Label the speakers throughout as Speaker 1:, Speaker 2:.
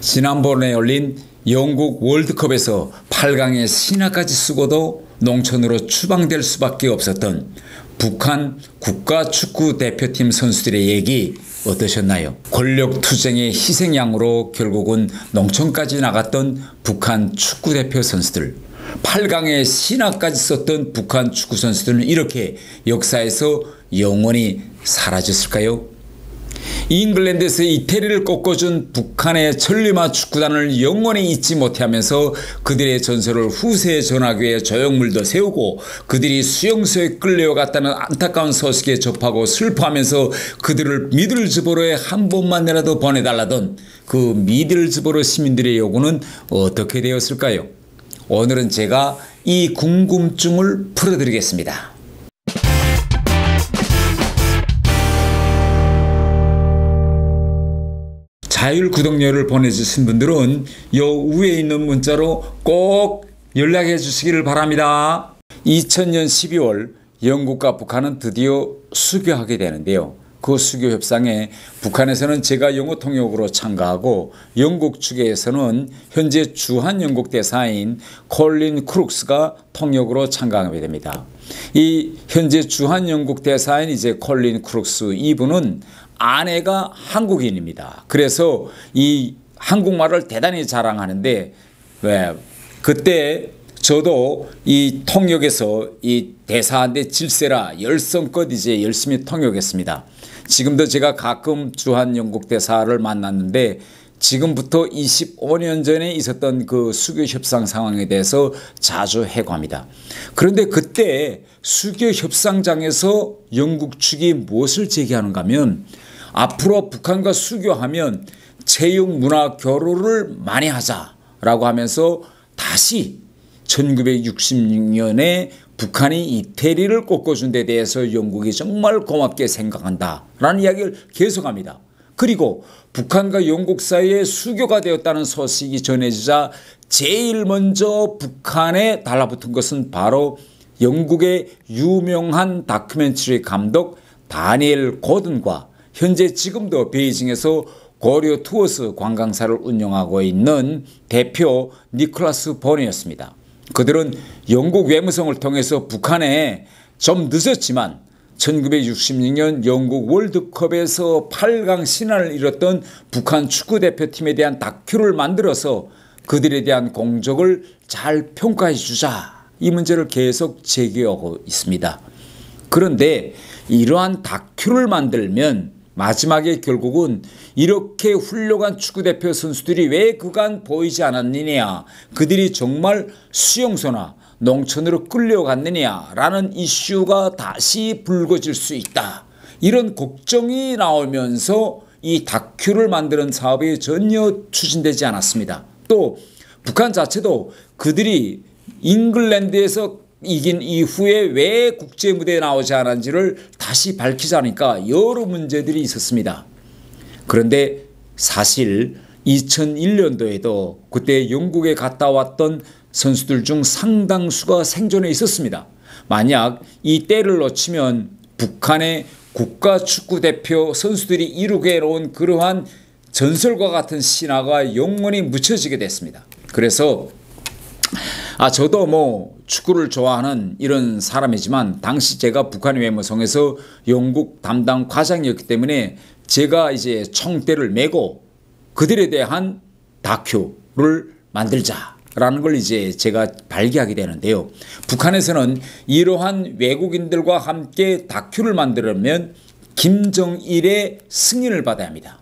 Speaker 1: 지난번에 열린 영국 월드컵에서 8강의 신화까지 쓰고도 농촌으로 추방될 수밖에 없었던 북한 국가축구대표팀 선수들의 얘기 어떠셨나요? 권력투쟁의 희생양으로 결국은 농촌까지 나갔던 북한 축구대표 선수들, 8강의 신화까지 썼던 북한 축구 선수들은 이렇게 역사에서 영원히 사라졌을까요? 잉글랜드에서 이태리를 꺾어준 북한의 천리마 축구단을 영원히 잊지 못하면서 그들의 전설을 후세에 전하기 위해 조형물도 세우고 그들이 수용소에 끌려갔다는 안타까운 소식에 접하고 슬퍼하면서 그들을 미들즈보로에 한 번만이라도 보내달라던 그 미들즈보로 시민들의 요구는 어떻게 되었을까요? 오늘은 제가 이 궁금증을 풀어드리겠습니다. 자율 구독료를 보내주신 분들은 요 위에 있는 문자로 꼭 연락해 주시기를 바랍니다. 2000년 12월 영국과 북한은 드디어 수교하게 되는데요. 그 수교 협상에 북한에서는 제가 영어 통역으로 참가하고 영국 측에서는 현재 주한 영국 대사인 콜린 크룩스가 통역으로 참가하게 됩니다. 이 현재 주한 영국 대사인 이제 콜린 크룩스 이분은 아내가 한국인입니다. 그래서 이 한국말을 대단히 자랑하는데 그때 저도 이 통역에서 이 대사한테 질세라 열성껏 이제 열심히 통역했습니다. 지금도 제가 가끔 주한 영국 대사를 만났는데 지금부터 25년 전에 있었던 그 수교 협상 상황에 대해서 자주 해고합니다. 그런데 그때 수교 협상장에서 영국 측이 무엇을 제기하는가 하면 앞으로 북한과 수교하면 체육 문화 교류를 많이 하자라고 하면서 다시 1966년에 북한이 이태리를 꺾어준 데 대해서 영국이 정말 고맙게 생각한다라는 이야기를 계속합니다. 그리고 북한과 영국 사이에 수교가 되었다는 소식이 전해지자 제일 먼저 북한에 달라붙은 것은 바로 영국의 유명한 다큐멘터리 감독 다니엘 고든과 현재 지금도 베이징에서 고려 투어스 관광사를 운영하고 있는 대표 니콜라스 본이었습니다. 그들은 영국 외무성을 통해서 북한에 좀 늦었지만 1966년 영국 월드컵에서 8강 신화를 이뤘던 북한 축구대표팀에 대한 다큐를 만들어서 그들에 대한 공적을 잘 평가해 주자, 이 문제를 계속 제기하고 있습니다. 그런데 이러한 다큐를 만들면 마지막에 결국은 이렇게 훌륭한 축구대표 선수들이 왜 그간 보이지 않았느냐, 그들이 정말 수용소나 농촌으로 끌려갔느냐라는 이슈가 다시 불거질 수 있다, 이런 걱정이 나오면서 이 다큐를 만드는 사업이 전혀 추진되지 않았습니다. 또 북한 자체도 그들이 잉글랜드에서 이긴 이후에 왜 국제무대에 나오지 않았는지를 다시 밝히지 않으니까 여러 문제들이 있었습니다. 그런데 사실 2001년도에도 그때 영국에 갔다 왔던 선수들 중 상당수가 생존해 있었습니다. 만약 이 때를 놓치면 북한의 국가축구대표 선수들이 이루게 놓은 그러한 전설과 같은 신화가 영원히 묻혀지게 됐습니다. 그래서 저도 뭐 축구를 좋아하는 이런 사람이지만 당시 제가 북한 외무성에서 영국 담당 과장이었기 때문에 제가 이제 총대를 메고 그들에 대한 다큐를 만들자라는 걸 이제 제가 발기하게 되는데요. 북한에서는 이러한 외국인들과 함께 다큐를 만들려면 김정일의 승인을 받아야 합니다.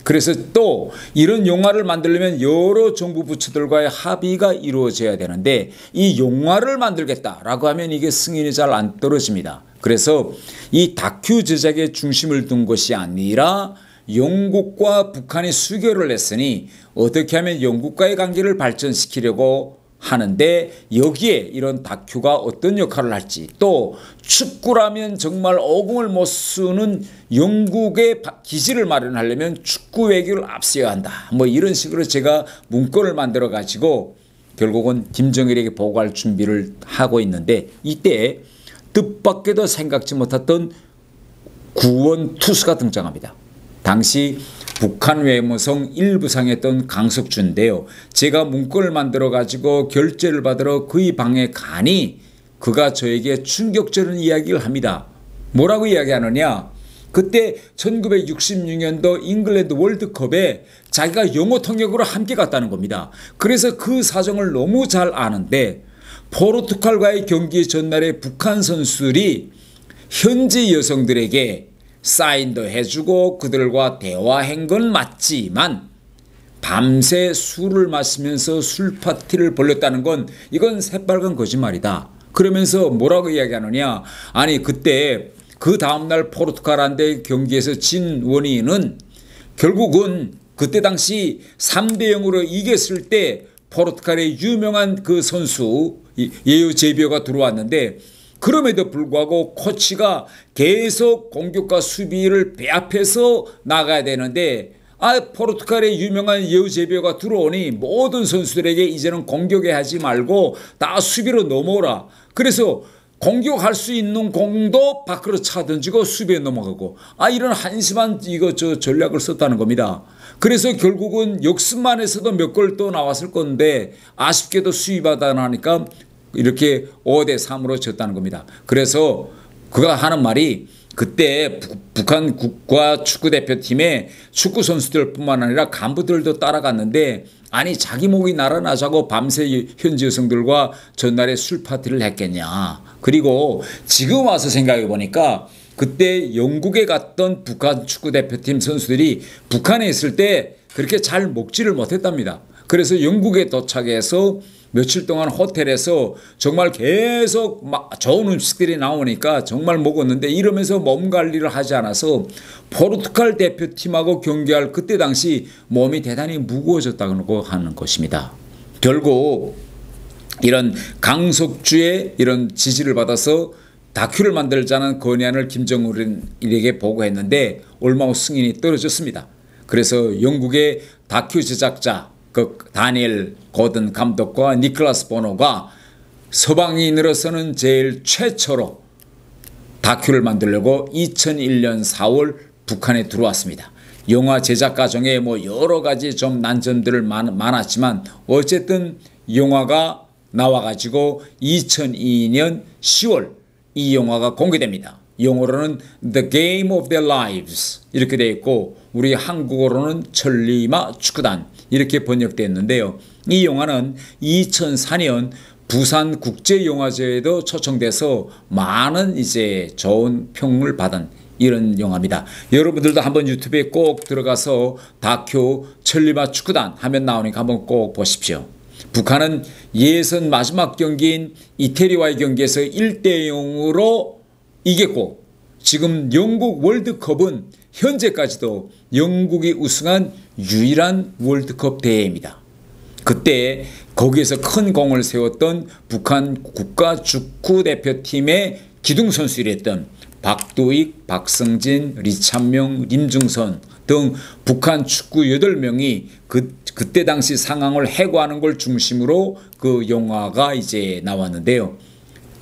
Speaker 1: 그래서 또 이런 영화를 만들려면 여러 정부 부처들과의 합의가 이루어져야 되는데 이 영화를 만들겠다라고 하면 이게 승인이 잘 안 떨어집니다. 그래서 이 다큐 제작에 중심을 둔 것이 아니라 영국과 북한이 수교를 했으니 어떻게 하면 영국과의 관계를 발전시키려고 하는데 여기에 이런 다큐가 어떤 역할을 할지, 또 축구라면 정말 어금을 못 쓰는 영국의 기지를 마련하려면 축구 외교를 앞세워야 한다, 뭐 이런 식으로 제가 문건을 만들어 가지고 결국은 김정일에게 보고할 준비를 하고 있는데 이때 뜻밖에도 생각지 못했던 구원 투수가 등장합니다. 당시 북한 외무성 일부상이었던 강석주인데요. 제가 문건을 만들어 가지고 결재를 받으러 그의 방에 가니 그가 저에게 충격적인 이야기를 합니다. 뭐라고 이야기하느냐? 그때 1966년도 잉글랜드 월드컵에 자기가 영어 통역으로 함께 갔다는 겁니다. 그래서 그 사정을 너무 잘 아는데 포르투갈과의 경기 전날에 북한 선수들이 현지 여성들에게 사인도 해주고 그들과 대화한 건 맞지만 밤새 술을 마시면서 술 파티를 벌였다는 건 이건 새빨간 거짓말이다. 그러면서 뭐라고 이야기하느냐? 아니 그때 그 다음날 포르투갈한테 경기에서 진 원인은 결국은 그때 당시 3대 0으로 이겼을 때 포르투갈의 유명한 그 선수 예우제비오가 들어왔는데 그럼에도 불구하고 코치가 계속 공격과 수비를 배합해서 나가야 되는데 포르투갈의 유명한 예우제비오가 들어오니 모든 선수들에게 이제는 공격에 하지 말고 다 수비로 넘어오라. 그래서 공격할 수 있는 공도 밖으로 차 던지고 수비에 넘어가고 이런 한심한 전략을 썼다는 겁니다. 그래서 결국은 역습만에서도 몇 골 또 나왔을 건데 아쉽게도 수비받아 나니까 이렇게 5대 3으로 졌다는 겁니다. 그래서 그가 하는 말이 그때 북한 국가 축구대표팀의 축구 선수들뿐만 아니라 간부들도 따라갔는데 아니 자기 목이 날아나자고 밤새 현지 여성들과 전날에 술 파티를 했겠냐. 그리고 지금 와서 생각해 보니까 그때 영국에 갔던 북한 축구대표팀 선수들이 북한에 있을 때 그렇게 잘 먹지를 못했답니다. 그래서 영국에 도착해서 며칠 동안 호텔에서 정말 계속 좋은 음식들이 나오니까 정말 먹었는데 이러면서 몸 관리를 하지 않아서 포르투갈 대표팀하고 경기할 그때 당시 몸이 대단히 무거워졌다고 하는 것입니다. 결국 이런 강석주의 이런 지지를 받아서 다큐를 만들자는 건의안을 김정은에게 보고했는데 얼마 후 승인이 떨어졌습니다. 그래서 영국의 다큐 제작자 그 다니엘 고든 감독과 니콜라스 보노가 서방인으로서는 제일 최초로 다큐를 만들려고 2001년 4월 북한에 들어왔습니다. 영화 제작 과정에 여러 가지 좀 난점들을 많았지만 어쨌든 영화가 나와가지고 2002년 10월 이 영화가 공개됩니다. 영어로는 The Game of Their Lives 이렇게 되어 있고 우리 한국어로는 천리마 축구단 이렇게 번역됐는데요. 이 영화는 2004년 부산국제영화제에도 초청돼서 많은 좋은 평을 받은 이런 영화입니다. 여러분들도 한번 유튜브에 꼭 들어가서 다큐 천리마 축구단 하면 나오니까 한번 꼭 보십시오. 북한은 예선 마지막 경기인 이태리와의 경기에서 1대 0으로 이겼고 지금 영국 월드컵은 현재까지도 영국이 우승한 유일한 월드컵 대회입니다. 그때 거기에서 큰 공을 세웠던 북한 국가축구대표팀의 기둥선수였던 박두익, 박성진, 리찬명, 림중선 등 북한 축구 8명이 그때 당시 상황을 해고하는 걸 중심으로 그 영화가 나왔는데요.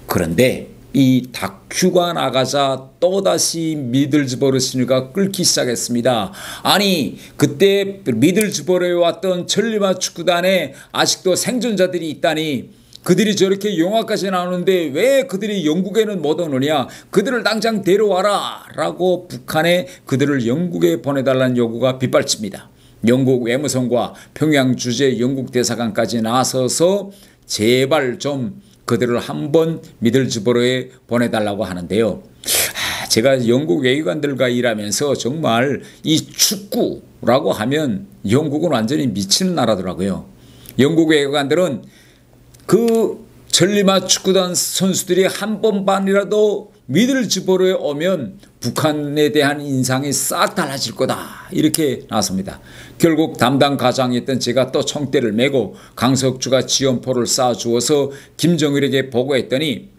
Speaker 1: 그런데 이 다큐가 나가자 또다시 미들즈버그 신화가 끓기 시작했습니다. 아니 그때 미들즈버그에 왔던 천리마 축구단에 아직도 생존자들이 있다니 그들이 저렇게 영화까지 나오는데 왜 그들이 영국에는 못 오느냐. 그들을 당장 데려와라 라고 북한에 그들을 영국에 보내달라는 요구가 빗발칩니다. 영국 외무성과 평양 주재 영국 대사관까지 나서서 제발 좀 그들을 한번 미들즈버그에 보내달라고 하는데요. 제가 영국 외교관들과 일하면서 정말 이 축구라고 하면 영국은 완전히 미치는 나라더라고요. 영국 외교관들은 그 천리마 축구단 선수들이 한 번만이라도 미들즈버그에 오면 북한에 대한 인상이 싹 달라질 거다 이렇게 나섭니다. 결국 담당 과장이었던 제가 또 총대를 메고 강석주가 지원포를 쏴주어서 김정일에게 보고했더니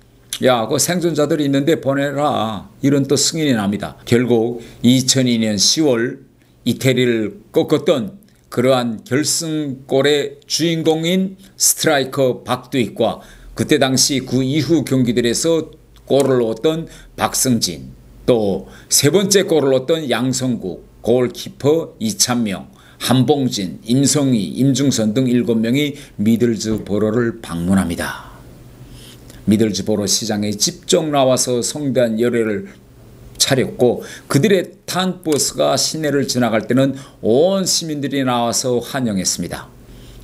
Speaker 1: 야, 그 생존자들이 있는데 보내라 이런 또 승인이 납니다. 결국 2002년 10월 이태리를 꺾었던 그러한 결승골의 주인공인 스트라이커 박두익과 그때 당시 그 이후 경기들에서 골을 넣었던 박성진 또 세 번째 골을 넣었던 양성국 골키퍼 이찬명, 한봉진, 임성희, 임중선 등 7명이 미들즈보로를 방문합니다. 미들즈보로 시장에 직접 나와서 성대한 열애를 차렸고 그들의 탄 버스가 시내를 지나갈 때는 온 시민들이 나와서 환영했습니다.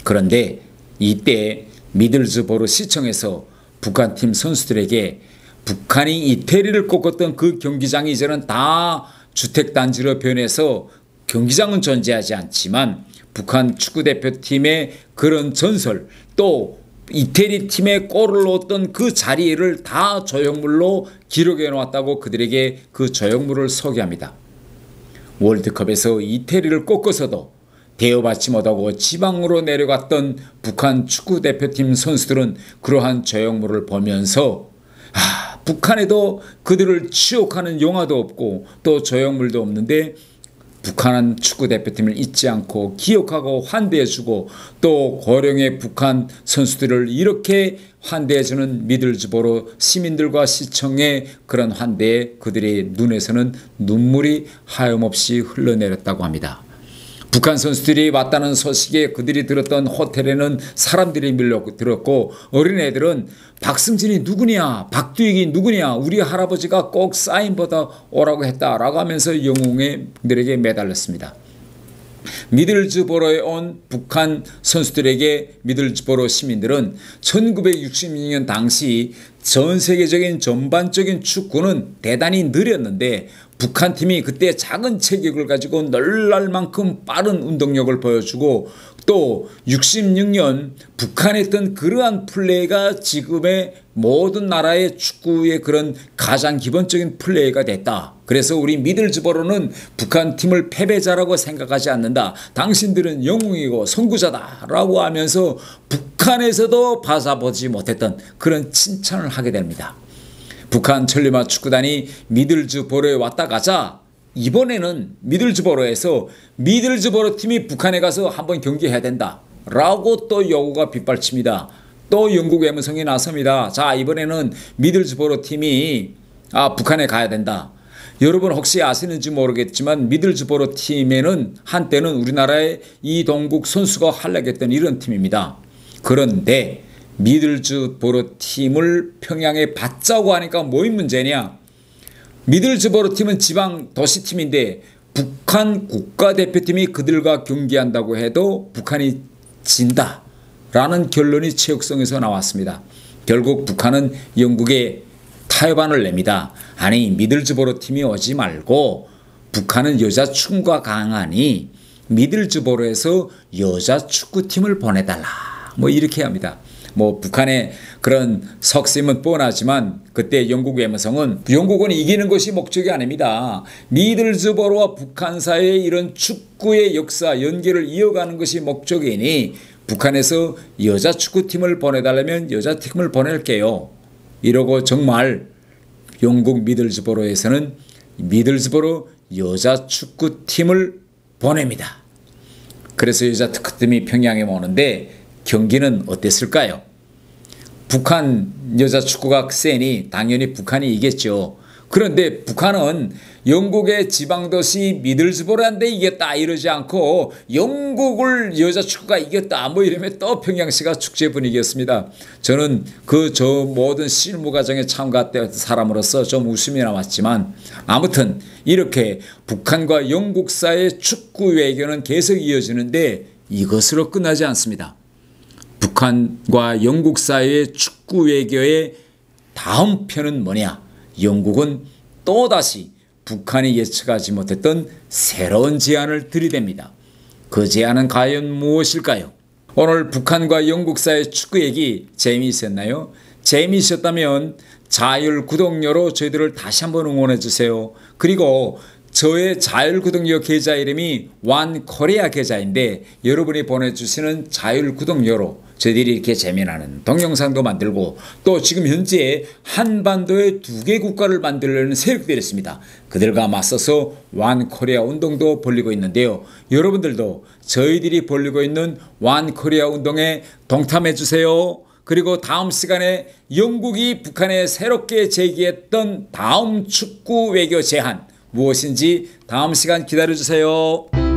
Speaker 1: 그런데 이때 미들즈보로 시청에서 북한팀 선수들에게 북한이 이태리를 꺾었던 그 경기장이 이제는 다 주택단지로 변해서 경기장은 존재하지 않지만 북한 축구대표팀의 그런 전설 또 이태리 팀의 골을 넣었던 그 자리를 다 조형물로 기록해 놓았다고 그들에게 그 조형물을 소개합니다. 월드컵에서 이태리를 꺾어서도 대우받지 못하고 지방으로 내려갔던 북한 축구대표팀 선수들은 그러한 조형물을 보면서 북한에도 그들을 치욕하는 영화도 없고 또 조형물도 없는데 북한 축구대표팀을 잊지 않고 기억하고 환대해주고 또 고령의 북한 선수들을 이렇게 환대해주는 미들즈보로 시민들과 시청의 그런 환대에 그들의 눈에서는 눈물이 하염없이 흘러내렸다고 합니다. 북한 선수들이 왔다는 소식에 그들이 들었던 호텔에는 사람들이 밀려들었고 어린애들은 박승진이 누구냐 박두익이 누구냐 우리 할아버지가 꼭 사인 받아 오라고 했다라고 하면서 영웅들에게 매달렸습니다. 미들즈보로에 온 북한 선수들에게 미들즈보로 시민들은 1966년 당시 전 세계적인 전반적인 축구는 대단히 느렸는데 북한팀이 그때 작은 체격을 가지고 놀랄 만큼 빠른 운동력을 보여주고 또 66년 북한에 했던 그러한 플레이가 지금의 모든 나라의 축구의 그런 가장 기본적인 플레이가 됐다. 그래서 우리 미들즈보로는 북한팀을 패배자라고 생각하지 않는다. 당신들은 영웅이고 선구자다 라고 하면서 북한에서도 봐서보지 못했던 그런 칭찬을 하게 됩니다. 북한 천리마 축구단이 미들즈보로에 왔다 가자 이번에는 미들즈보로에서 미들즈보로 팀이 북한에 가서 한번 경기해야 된다 라고 또 요구가 빗발칩니다. 또 영국 외무성이 나섭니다. 자 이번에는 미들즈보로 팀이 북한에 가야 된다. 여러분 혹시 아시는지 모르겠지만 미들즈보로 팀에는 한때는 우리나라의 이동국 선수가 활약했던 이런 팀입니다. 그런데 미들즈보로 팀을 평양에 받자고 하니까 뭐인 문제냐. 미들즈보로 팀은 지방 도시팀인데 북한 국가대표팀이 그들과 경기한다고 해도 북한이 진다라는 결론이 체육성에서 나왔습니다. 결국 북한은 영국에 타협안을 냅니다. 아니 미들즈보로 팀이 오지 말고 북한은 여자 축구가 강하니 미들즈보로에서 여자 축구팀을 보내달라 뭐 이렇게 합니다. 뭐 북한의 그런 석심은 뻔하지만 그때 영국 외무성은 영국은 이기는 것이 목적이 아닙니다. 미들즈보로와 북한 사이의 이런 축구의 역사 연계를 이어가는 것이 목적이니 북한에서 여자 축구팀을 보내달라면 여자팀을 보낼게요. 이러고 정말 영국 미들즈보로에서는 미들즈보로 여자 축구팀을 보냅니다. 그래서 여자 축구팀이 평양에 오는데 경기는 어땠을까요? 북한 여자 축구가 세니 당연히 북한이 이겼죠. 그런데 북한은 영국의 지방도시 미들즈보로한테 이겼다 이러지 않고 영국을 여자 축구가 이겼다 뭐 이러면 또 평양시가 축제 분위기였습니다. 저는 저 모든 실무 과정에 참가했던 사람으로서 좀 웃음이 남았지만 아무튼 이렇게 북한과 영국 사이의 축구 외교는 계속 이어지는데 이것으로 끝나지 않습니다. 북한과 영국 사이의 축구 외교의 다음 편은 뭐냐? 영국은 또다시 북한이 예측하지 못했던 새로운 제안을 들이댑니다. 그 제안은 과연 무엇일까요? 오늘 북한과 영국 사이의 축구 얘기 재미있었나요? 재미있었다면 자율 구독료로 저희들을 다시 한번 응원해 주세요. 그리고 저의 자율구독료 계좌 이름이 완코리아 계좌인데 여러분이 보내주시는 자율구독료로 저희들이 이렇게 재미나는 동영상도 만들고 또 지금 현재 한반도에 2개 국가를 만들려는 세력들이 있습니다. 그들과 맞서서 완코리아 운동도 벌이고 있는데요. 여러분들도 저희들이 벌이고 있는 완코리아 운동에 동참해 주세요. 그리고 다음 시간에 영국이 북한에 새롭게 제기했던 다음 축구 외교 제한 무엇인지 다음 시간 기다려주세요.